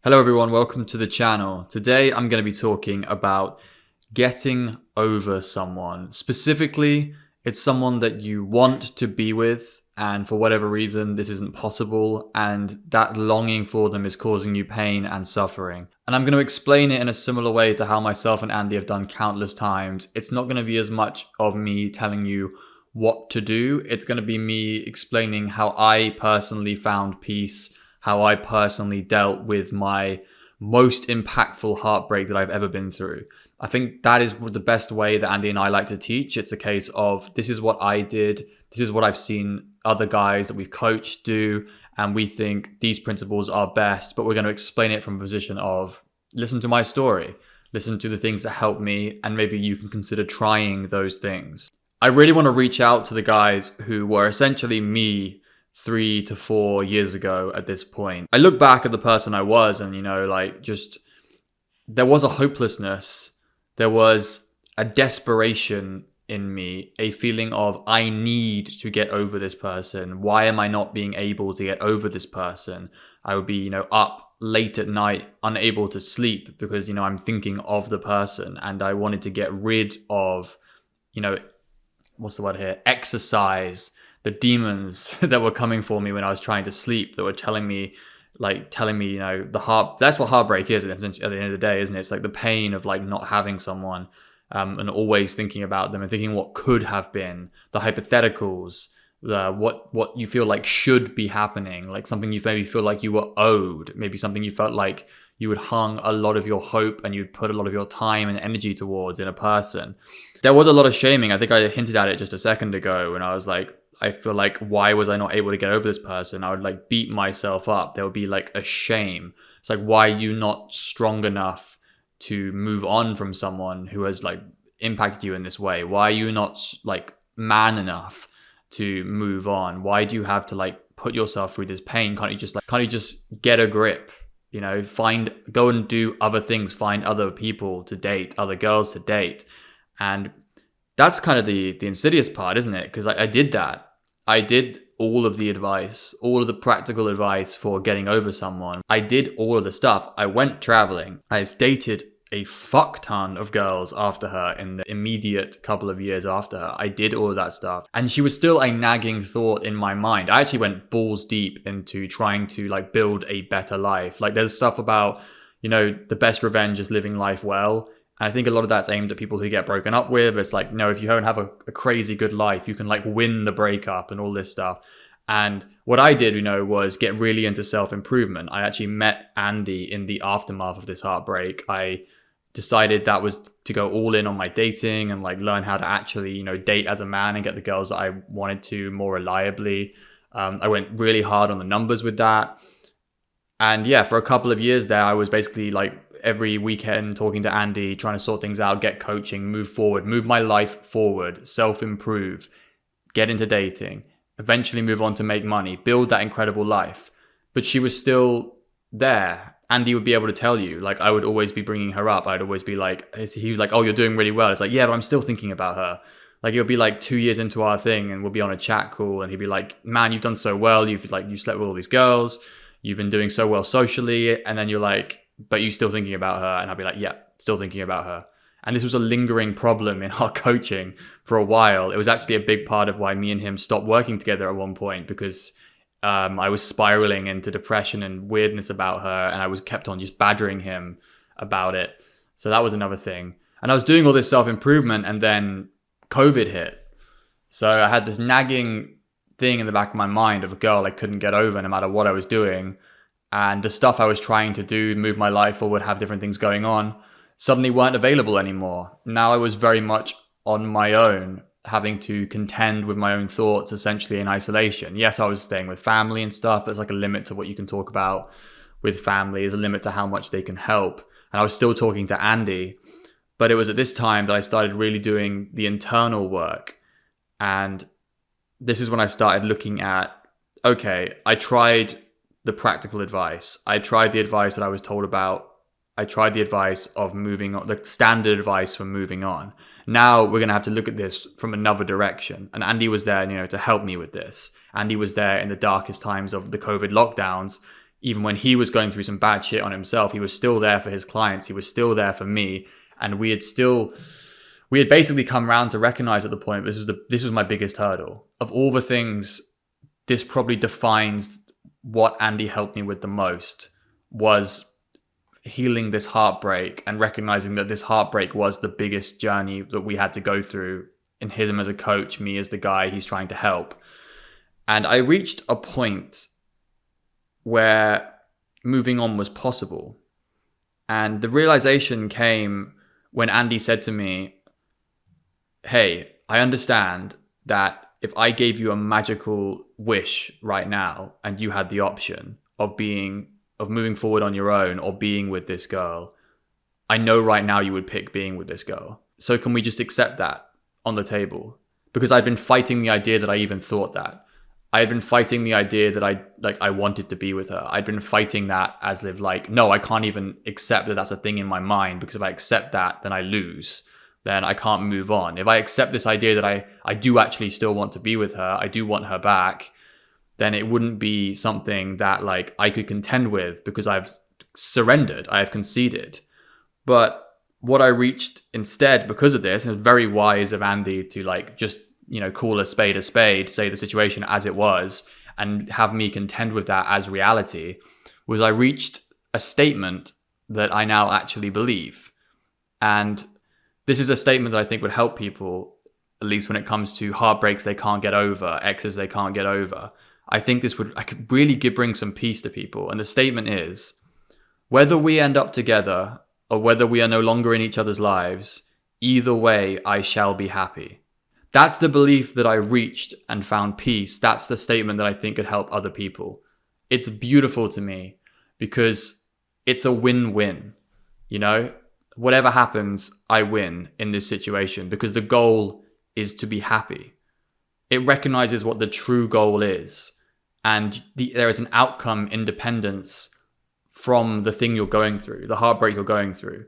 Hello everyone, welcome to the channel. Today I'm going to be talking about getting over someone. Specifically, it's someone that you want to be with and for whatever reason this isn't possible, and that longing for them is causing you pain and suffering. And I'm going to explain it in a similar way to how myself and Andy have done countless times. It's not going to be as much of me telling you what to do. It's going to be me explaining how I personally found peace, how I personally dealt with my most impactful heartbreak that I've ever been through. I think that is the best way that Andy and I like to teach. It's a case of, this is what I did, this is what I've seen other guys that we've coached do, and we think these principles are best, but we're going to explain it from a position of, listen to my story, listen to the things that helped me, and maybe you can consider trying those things. I really want to reach out to the guys who were essentially me 3 to 4 years ago at this point. I look back at the person I was and, there was a hopelessness. There was a desperation in me, a feeling of, I need to get over this person. Why am I not being able to get over this person? I would be, up late at night, unable to sleep because, I'm thinking of the person, and I wanted to get rid of, exercise the demons that were coming for me when I was trying to sleep, that were telling me, that's what heartbreak is at the end of the day, isn't it? It's like the pain of not having someone, and always thinking about them and thinking what could have been, the hypotheticals, what you feel like should be happening, like something you maybe feel like you were owed, maybe something you felt like you had hung a lot of your hope and you'd put a lot of your time and energy towards in a person. There was a lot of shaming. I think I hinted at it just a second ago when I was like, I feel like, why was I not able to get over this person? I would beat myself up. There would be a shame. It's like, why are you not strong enough to move on from someone who has impacted you in this way? Why are you not man enough to move on? Why do you have to put yourself through this pain? Can't you just get a grip? Go and do other things, find other people to date, other girls to date. And that's kind of the insidious part, isn't it? Because I did that. I did all of the advice, all of the practical advice for getting over someone. I did all of the stuff. I went traveling. I've dated a fuck ton of girls after her in the immediate couple of years after her. I did all of that stuff. And she was still a nagging thought in my mind. I actually went balls deep into trying to build a better life. There's stuff about, the best revenge is living life well. And I think a lot of that's aimed at people who get broken up with. It's no, if you don't have a crazy good life, you can win the breakup and all this stuff. And what I did, was get really into self-improvement. I actually met Andy in the aftermath of this heartbreak. I decided that was to go all in on my dating and learn how to actually, date as a man and get the girls that I wanted to more reliably. I went really hard on the numbers with that. And yeah, for a couple of years there, I was basically every weekend talking to Andy, trying to sort things out, get coaching, move forward, move my life forward, self-improve, get into dating, eventually move on to make money, build that incredible life. But she was still there. Andy would be able to tell you, I would always be bringing her up. I'd always be he was oh, you're doing really well. It's yeah, but I'm still thinking about her. It'll be 2 years into our thing and we'll be on a chat call and he'd be man, you've done so well. You slept with all these girls. You've been doing so well socially. And then you're but you still thinking about her? And I'd be yeah, still thinking about her. And this was a lingering problem in our coaching for a while. It was actually a big part of why me and him stopped working together at one point, because I was spiraling into depression and weirdness about her, and I was kept on just badgering him about it. So that was another thing. And I was doing all this self-improvement, and then COVID hit. So I had this nagging thing in the back of my mind of a girl I couldn't get over no matter what I was doing. And the stuff I was trying to do, move my life forward, have different things going on, suddenly weren't available anymore. Now I was very much on my own, having to contend with my own thoughts, essentially in isolation. Yes, I was staying with family and stuff. There's a limit to what you can talk about with family. There's a limit to how much they can help. And I was still talking to Andy. But it was at this time that I started really doing the internal work. And this is when I started looking at, okay, I tried the practical advice. I tried the advice that I was told about. I tried the advice of moving on, the standard advice for moving on. Now we're going to have to look at this from another direction. And Andy was there, to help me with this. Andy was there in the darkest times of the COVID lockdowns, even when he was going through some bad shit on himself, he was still there for his clients. He was still there for me. And we had basically come around to recognize at the point, this was my biggest hurdle. Of all the things, this probably defines what Andy helped me with the most, was healing this heartbreak and recognizing that this heartbreak was the biggest journey that we had to go through, in him as a coach, me as the guy he's trying to help. And I reached a point where moving on was possible. And the realization came when Andy said to me, hey, I understand that if I gave you a magical wish right now and you had the option of moving forward on your own or being with this girl, I know right now you would pick being with this girl. So can we just accept that on the table? Because I'd been fighting the idea that I even thought that. I had been fighting the idea that I wanted to be with her. I'd been fighting that as if no, I can't even accept that that's a thing in my mind, because if I accept that, then I lose. Then I can't move on. If I accept this idea that I do actually still want to be with her, I do want her back, then it wouldn't be something that I could contend with, because I've surrendered, I have conceded. But what I reached instead because of this, and it was very wise of Andy to just call a spade, say the situation as it was, and have me contend with that as reality, was I reached a statement that I now actually believe. And this is a statement that I think would help people, at least when it comes to heartbreaks they can't get over, exes they can't get over. I think I could really bring some peace to people. And the statement is, whether we end up together or whether we are no longer in each other's lives, either way, I shall be happy. That's the belief that I reached and found peace. That's the statement that I think could help other people. It's beautiful to me because it's a win-win. Whatever happens, I win in this situation, because the goal is to be happy. It recognizes what the true goal is. And there is an outcome independence from the thing you're going through, the heartbreak you're going through.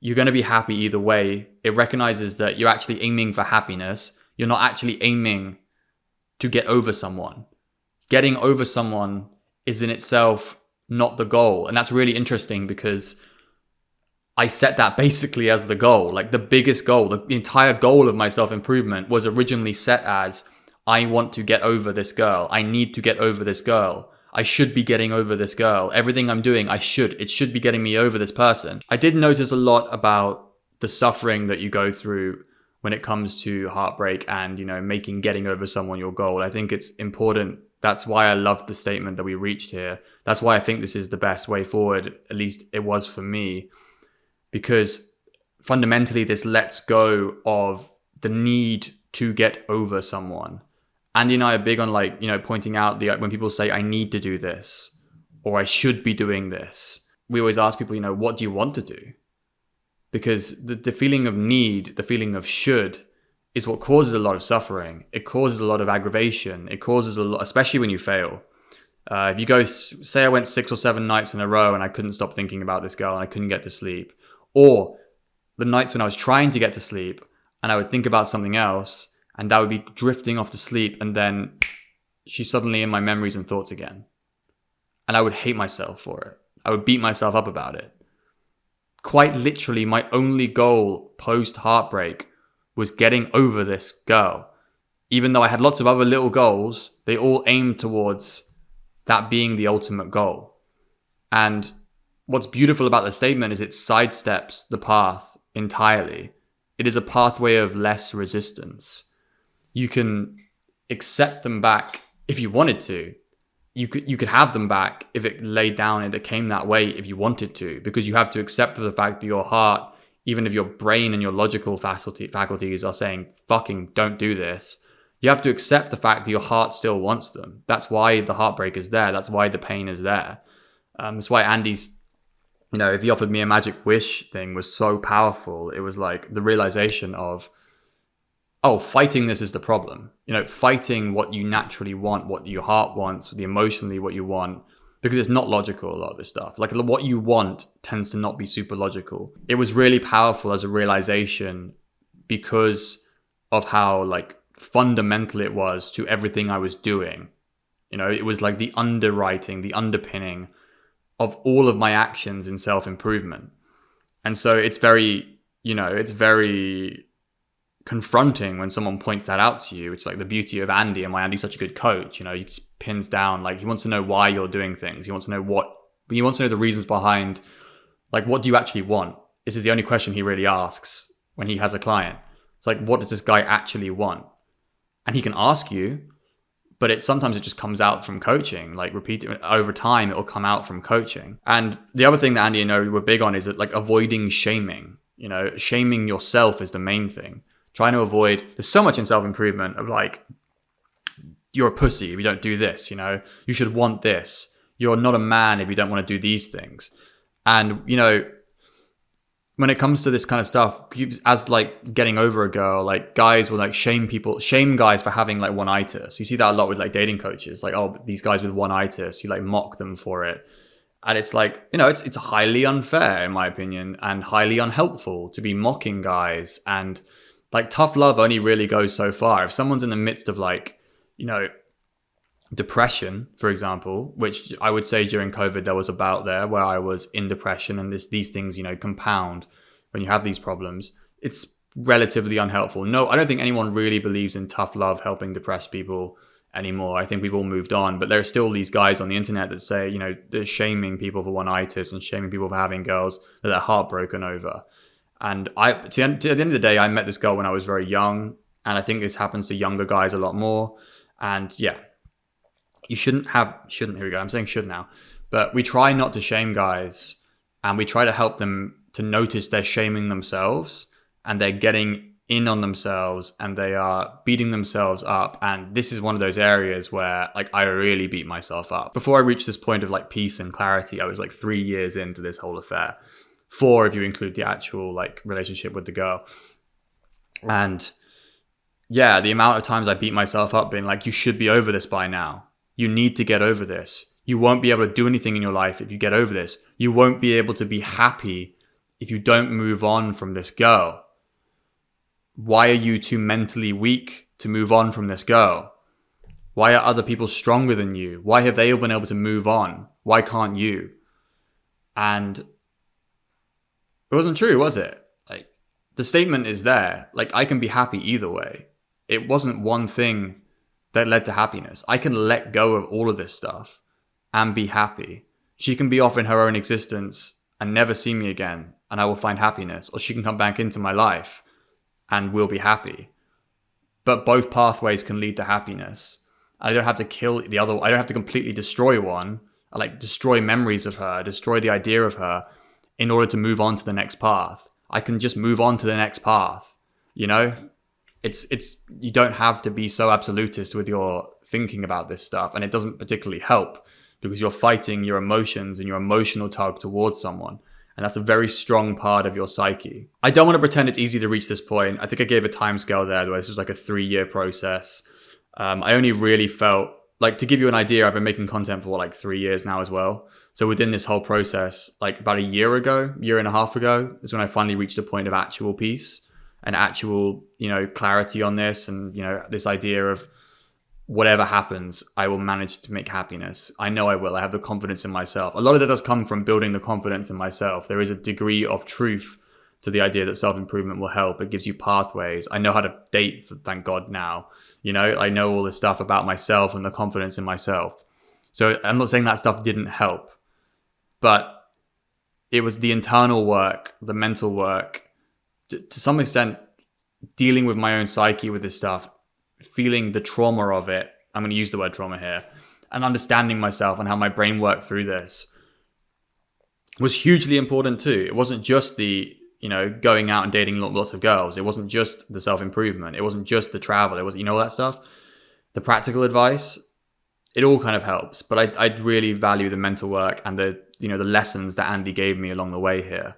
You're going to be happy either way. It recognizes that you're actually aiming for happiness. You're not actually aiming to get over someone. Getting over someone is in itself not the goal. And that's really interesting, because I set that basically as the goal. The biggest goal, the entire goal of my self-improvement was originally set as, I want to get over this girl. I need to get over this girl. I should be getting over this girl. Everything I'm doing, it should be getting me over this person. I did notice a lot about the suffering that you go through when it comes to heartbreak and, making getting over someone your goal. I think it's important. That's why I love the statement that we reached here. That's why I think this is the best way forward. At least it was for me, because fundamentally this lets go of the need to get over someone. Andy and I are big on pointing out when people say, I need to do this, or I should be doing this. We always ask people, what do you want to do? Because the feeling of need, the feeling of should, is what causes a lot of suffering. It causes a lot of aggravation. It causes a lot, especially when you fail. If you go, say I went 6 or 7 nights in a row and I couldn't stop thinking about this girl and I couldn't get to sleep. Or the nights when I was trying to get to sleep and I would think about something else, and that would be drifting off to sleep, and then she's suddenly in my memories and thoughts again. And I would hate myself for it. I would beat myself up about it. Quite literally, my only goal post-heartbreak was getting over this girl. Even though I had lots of other little goals, they all aimed towards that being the ultimate goal. And what's beautiful about the statement is it sidesteps the path entirely. It is a pathway of less resistance. You can accept them back if you wanted to. You could have them back if it laid down and it came that way if you wanted to, because you have to accept the fact that your heart, even if your brain and your logical faculties are saying, fucking don't do this, you have to accept the fact that your heart still wants them. That's why the heartbreak is there. That's why the pain is there. That's why Andy's, if he offered me a magic wish thing was so powerful. It was the realization of, fighting this is the problem. Fighting what you naturally want, what your heart wants, emotionally what you want, because it's not logical, a lot of this stuff. What you want tends to not be super logical. It was really powerful as a realization because of how fundamental it was to everything I was doing. It was the underwriting, the underpinning of all of my actions in self-improvement. And so it's very, it's very confronting when someone points that out to you. It's like the beauty of Andy and why Andy's such a good coach. He pins down, like, he wants to know why you're doing things. He wants to know the reasons behind, like, what do you actually want? This is the only question he really asks when he has a client. It's like, what does this guy actually want? And he can ask you, but sometimes it just comes out from coaching. Like, repeat it over time, it will come out from coaching. And the other thing that Andy and I were big on is that, like, avoiding shaming. Shaming yourself is the main thing. Trying to avoid, there's so much in self-improvement of like, you're a pussy if you don't do this, you should want this. You're not a man if you don't want to do these things. And, when it comes to this kind of stuff, as like getting over a girl, like guys will like shame guys for having like one-itis. You see that a lot with like dating coaches, like, oh, these guys with one-itis, you like mock them for it. And it's like, it's highly unfair in my opinion and highly unhelpful to be mocking guys. And like, tough love only really goes so far. If someone's in the midst of like, depression, for example, which I would say during COVID there was a bout there where I was in depression, and these things, compound when you have these problems. It's relatively unhelpful. No, I don't think anyone really believes in tough love helping depressed people anymore. I think we've all moved on, but there are still these guys on the internet that say, they're shaming people for one-itis and shaming people for having girls that they're heartbroken over. And to the end of the day, I met this girl when I was very young, and I think this happens to younger guys a lot more. And yeah, you shouldn't, here we go, I'm saying should now, but we try not to shame guys, and we try to help them to notice they're shaming themselves and they're getting in on themselves and they are beating themselves up. And this is one of those areas where like I really beat myself up. Before I reached this point of like peace and clarity, I was like 3 years into this whole affair. 4 if you include the actual like relationship with the girl. And yeah, the amount of times I beat myself up being like, you should be over this by now. You need to get over this. You won't be able to do anything in your life if you get over this. You won't be able to be happy if you don't move on from this girl. Why are you too mentally weak to move on from this girl? Why are other people stronger than you? Why have they all been able to move on? Why can't you? And it wasn't true, was it? Like, the statement is there. Like, I can be happy either way. It wasn't one thing that led to happiness. I can let go of all of this stuff and be happy. She can be off in her own existence and never see me again, and I will find happiness. Or she can come back into my life and we'll be happy. But both pathways can lead to happiness. I don't have to kill the other. I don't have to completely destroy one. I like destroy memories of her, destroy the idea of her in order to move on to the next path. I can just move on to the next path, It's you don't have to be so absolutist with your thinking about this stuff, and it doesn't particularly help because you're fighting your emotions and your emotional tug towards someone, and that's a very strong part of your psyche. I don't want to pretend it's easy to reach this point. I think I gave a timescale there where this was like a 3-year process. I only really felt like, to give you an idea, I've been making content for like 3 years now as well. So within this whole process, like about a year and a half ago, is when I finally reached a point of actual peace and actual, clarity on this. And, this idea of whatever happens, I will manage to make happiness. I know I will. I have the confidence in myself. A lot of that does come from building the confidence in myself. There is a degree of truth to the idea that self-improvement will help. It gives you pathways. I know how to date, thank God now. I know all this stuff about myself and the confidence in myself. So I'm not saying that stuff didn't help, but it was the internal work, the mental work, to some extent, dealing with my own psyche with this stuff, feeling the trauma of it. I'm going to use the word trauma here, and understanding myself and how my brain worked through this was hugely important too. It wasn't just the, going out and dating lots of girls. It wasn't just the self-improvement. It wasn't just the travel. It was, all that stuff. The practical advice, it all kind of helps, but I really value the mental work and the lessons that Andy gave me along the way here.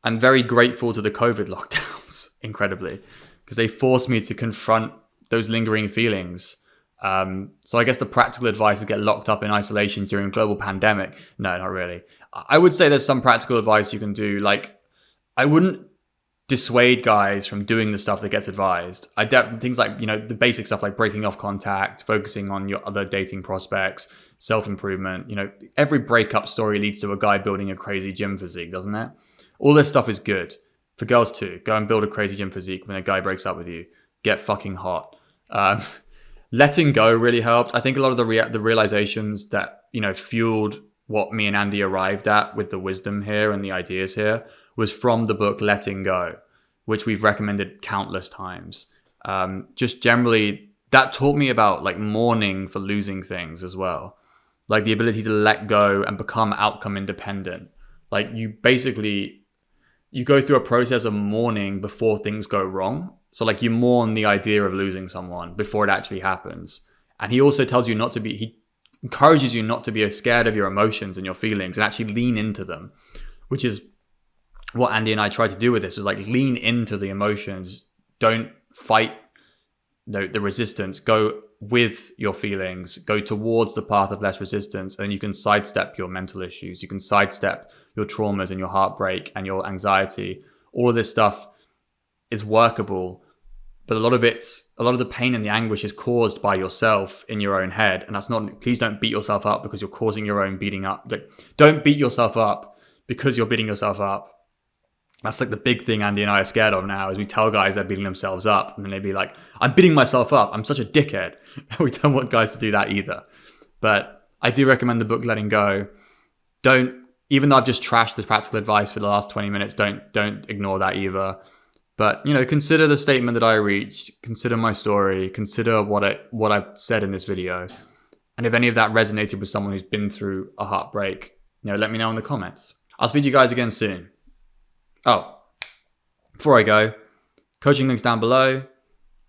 I'm very grateful to the COVID lockdowns, incredibly, because they forced me to confront those lingering feelings. So I guess the practical advice is get locked up in isolation during a global pandemic. No, not really. I would say there's some practical advice you can do. Like, I wouldn't dissuade guys from doing the stuff that gets advised. Things like, the basic stuff like breaking off contact, focusing on your other dating prospects, self-improvement. Every breakup story leads to a guy building a crazy gym physique, doesn't it? All this stuff is good. For girls too, go and build a crazy gym physique when a guy breaks up with you. Get fucking hot. Letting go really helped. I think a lot of the realizations that, fueled what me and Andy arrived at with the wisdom here and the ideas here was from the book Letting Go, which we've recommended countless times. Just generally, that taught me about like mourning for losing things as well. Like the ability to let go and become outcome independent. Like you go through a process of mourning before things go wrong. So like you mourn the idea of losing someone before it actually happens. And he also tells you he encourages you not to be scared of your emotions and your feelings and actually lean into them, which is what Andy and I tried to do with this, was like lean into the emotions. Don't fight the resistance. Go with your feelings. Go towards the path of less resistance, and you can sidestep your mental issues. You can sidestep your traumas and your heartbreak and your anxiety. All of this stuff is workable, but a lot of the pain and the anguish is caused by yourself in your own head. And that's not, please don't beat yourself up because you're causing your own beating up. Like, don't beat yourself up because you're beating yourself up. That's like the big thing Andy and I are scared of now, is we tell guys they're beating themselves up and then they'd be like, I'm beating myself up. I'm such a dickhead. We don't want guys to do that either. But I do recommend the book Letting Go. Even though I've just trashed the practical advice for the last 20 minutes, don't ignore that either. But, consider the statement that I reached, consider my story, consider what I've said in this video. And if any of that resonated with someone who's been through a heartbreak, let me know in the comments. I'll speak to you guys again soon. Oh, before I go, coaching links down below.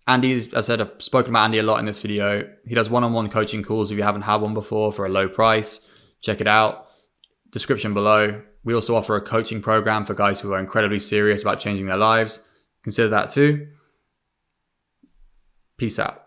Andy's, as I said, I've spoken about Andy a lot in this video. He does one-on-one coaching calls if you haven't had one before for a low price. Check it out. Description below. We also offer a coaching program for guys who are incredibly serious about changing their lives. Consider that too. Peace out.